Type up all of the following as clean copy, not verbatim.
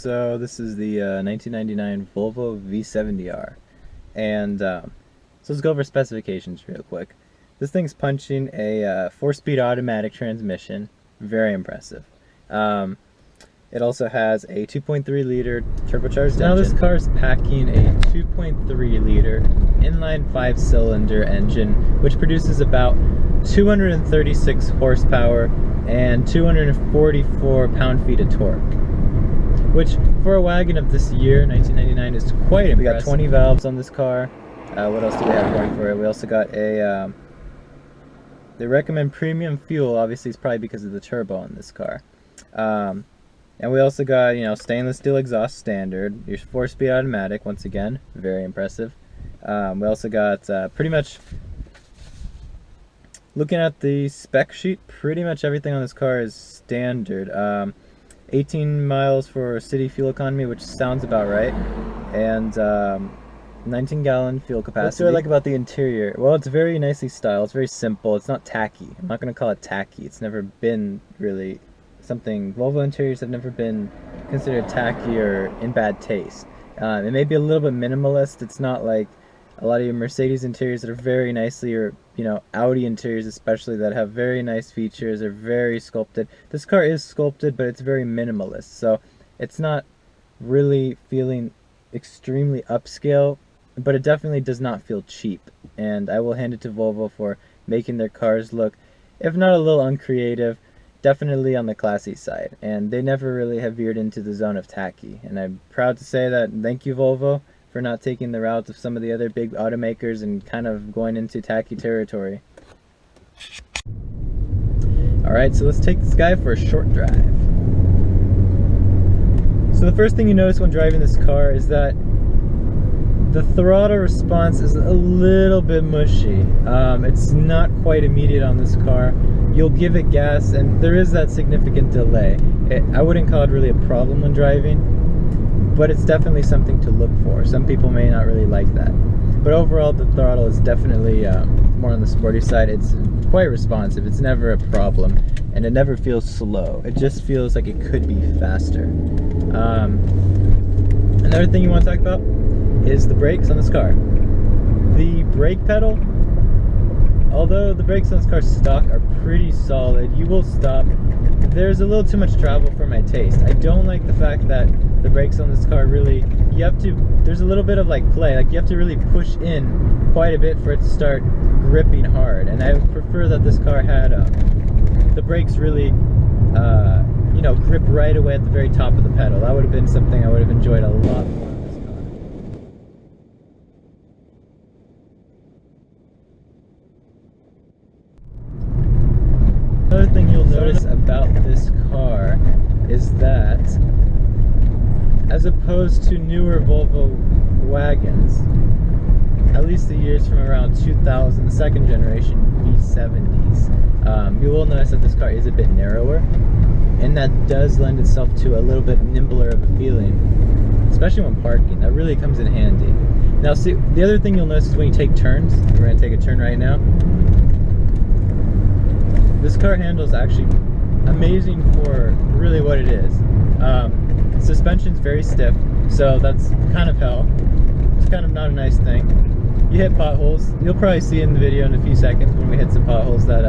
So this is the 1999 Volvo v70r, and so let's go over specifications real quick. This thing's punching a 4-speed automatic transmission, very impressive. It also has a 2.3 liter turbocharged engine. Now this car is packing a 2.3 liter inline 5-cylinder engine, which produces about 236 horsepower and 244 pound-feet of torque, which for a wagon of this year, 1999, is quite impressive. We got 20 valves on this car. What else do we have going for it? We also got a, they recommend premium fuel. Obviously it's probably because of the turbo on this car. And we also got, you know, stainless steel exhaust standard, your 4-speed automatic, once again, very impressive. We also got pretty much, looking at the spec sheet, pretty much everything on this car is standard. 18 miles for city fuel economy, which sounds about right, and 19-gallon fuel capacity. What do I like about the interior? Well, it's very nicely styled. It's very simple. It's not tacky. I'm not going to call it tacky. It's never been really something. Volvo interiors have never been considered tacky or in bad taste. It may be a little bit minimalist. It's not like a lot of your Mercedes interiors that are very nicely, or you know, Audi interiors especially, that have very nice features, are very sculpted. This car is sculpted, but it's very minimalist, so it's not really feeling extremely upscale, but it definitely does not feel cheap. And I will hand it to Volvo for making their cars look, if not a little uncreative, definitely on the classy side. And they never really have veered into the zone of tacky. And I'm proud to say that, thank you Volvo for not taking the route of some of the other big automakers and kind of going into tacky territory. Alright, so let's take this guy for a short drive. So the first thing you notice when driving this car is that the throttle response is a little bit mushy. It's not quite immediate on this car. You'll give it gas and there is that significant delay. I wouldn't call it really a problem when driving, but it's definitely something to look for. Some people may not really like that. But overall, the throttle is definitely more on the sporty side. It's quite responsive. It's never a problem, and it never feels slow. It just feels like it could be faster. Another thing you want to talk about is the brakes on this car. The brake pedal, although the brakes on this car stock are pretty solid, you will stop. There's a little too much travel for my taste. I don't like the fact that the brakes on this car really, you have to, there's a little bit of like play, like you have to really push in quite a bit for it to start gripping hard. And I would prefer that this car had the brakes really, you know, grip right away at the very top of the pedal. That would have been something I would have enjoyed a lot more. Another thing you'll notice about this car is that, as opposed to newer Volvo wagons, at least the years from around 2000, the second generation V70s, you will notice that this car is a bit narrower, and that does lend itself to a little bit nimbler of a feeling, especially when parking. That really comes in handy. Now see, the other thing you'll notice is when you take turns, we're going to take a turn right now, this car handles actually amazing for really what it is. Suspension's very stiff, so that's kind of hell. It's kind of not a nice thing. You hit potholes. You'll probably see in the video in a few seconds when we hit some potholes that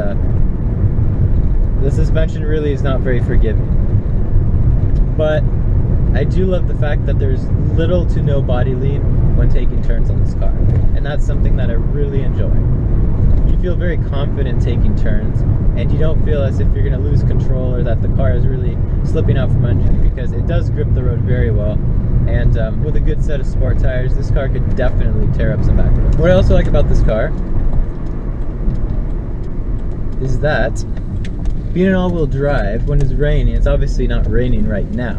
the suspension really is not very forgiving. But I do love the fact that there's little to no body lean when taking turns on this car, and that's something that I really enjoy. You feel very confident taking turns, and you don't feel as if you're going to lose control or that the car is really slipping out from under you, because it does grip the road very well. And with a good set of sport tires, this car could definitely tear up some back roads. What I also like about this car is that being an all-wheel drive, when it's raining, it's obviously not raining right now,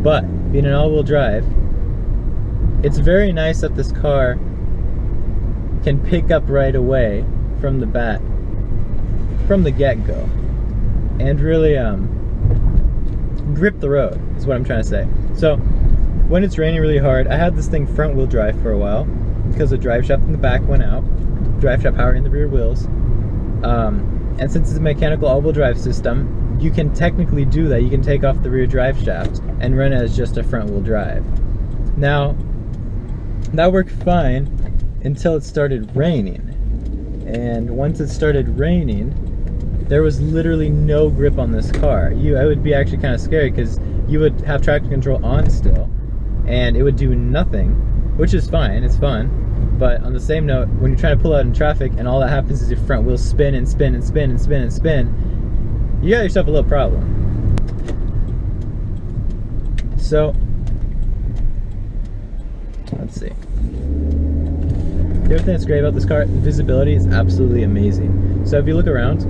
but being an all-wheel drive, it's very nice that this car can pick up right away from the bat, from the get-go, and really grip the road, is what I'm trying to say. So when it's raining really hard, I had this thing front wheel drive for a while because the drive shaft in the back went out, drive shaft power in the rear wheels, and since it's a mechanical all-wheel drive system, you can technically do that. You can take off the rear drive shaft and run it as just a front wheel drive. Now, that worked fine until it started raining. And once it started raining, there was literally no grip on this car. It would be actually kind of scary because you would have traction control on still and it would do nothing, which is fine, it's fun. But on the same note, when you're trying to pull out in traffic and all that happens is your front wheels spin and spin and spin and spin and spin, you got yourself a little problem. So, let's see. The other thing that's great about this car, visibility is absolutely amazing. So if you look around,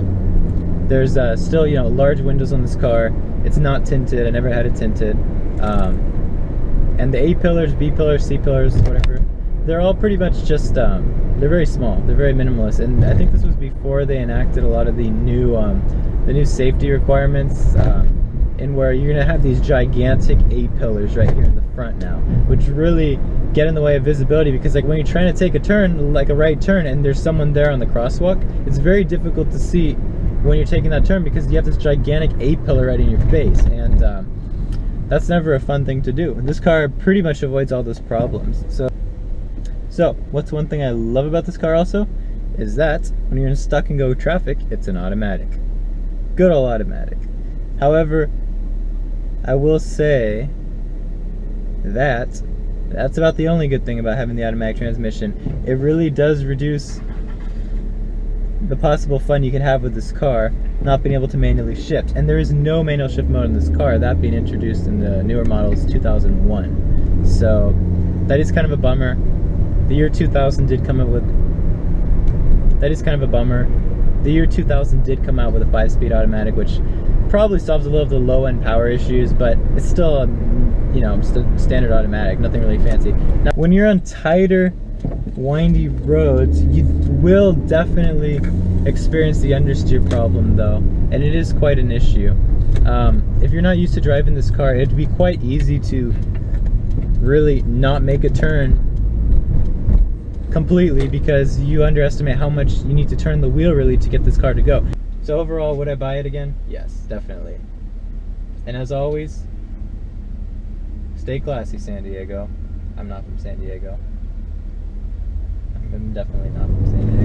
there's still, you know, large windows on this car. It's not tinted. I never had it tinted. And the A pillars, B pillars, C pillars, whatever, they're all pretty much just, they're very small. They're very minimalist. And I think this was before they enacted a lot of the new safety requirements, in where you're gonna have these gigantic A pillars right here in the front now, which really get in the way of visibility, because like when you're trying to take a turn, like a right turn, and there's someone there on the crosswalk, it's very difficult to see when you're taking that turn because you have this gigantic A pillar right in your face, and that's never a fun thing to do. And this car pretty much avoids all those problems. So what's one thing I love about this car also is that when you're in stuck and go traffic, it's an automatic. Good old automatic. However, I will say that that's about the only good thing about having the automatic transmission. It really does reduce the possible fun you can have with this car not being able to manually shift. And there is no manual shift mode in this car, that being introduced in the newer models 2001. So that is kind of a bummer. The year 2000 did come out with, that is kind of a bummer. The year 2000 did come out with a 5-speed automatic, which probably solves a little of the low-end power issues, but it's still, you know, standard automatic, nothing really fancy. Now, when you're on tighter, windy roads, you will definitely experience the understeer problem though, and it is quite an issue. If you're not used to driving this car, it'd be quite easy to really not make a turn completely because you underestimate how much you need to turn the wheel really to get this car to go. So overall, would I buy it again? Yes, definitely. And as always, stay classy, San Diego. I'm not from San Diego. I'm definitely not from San Diego.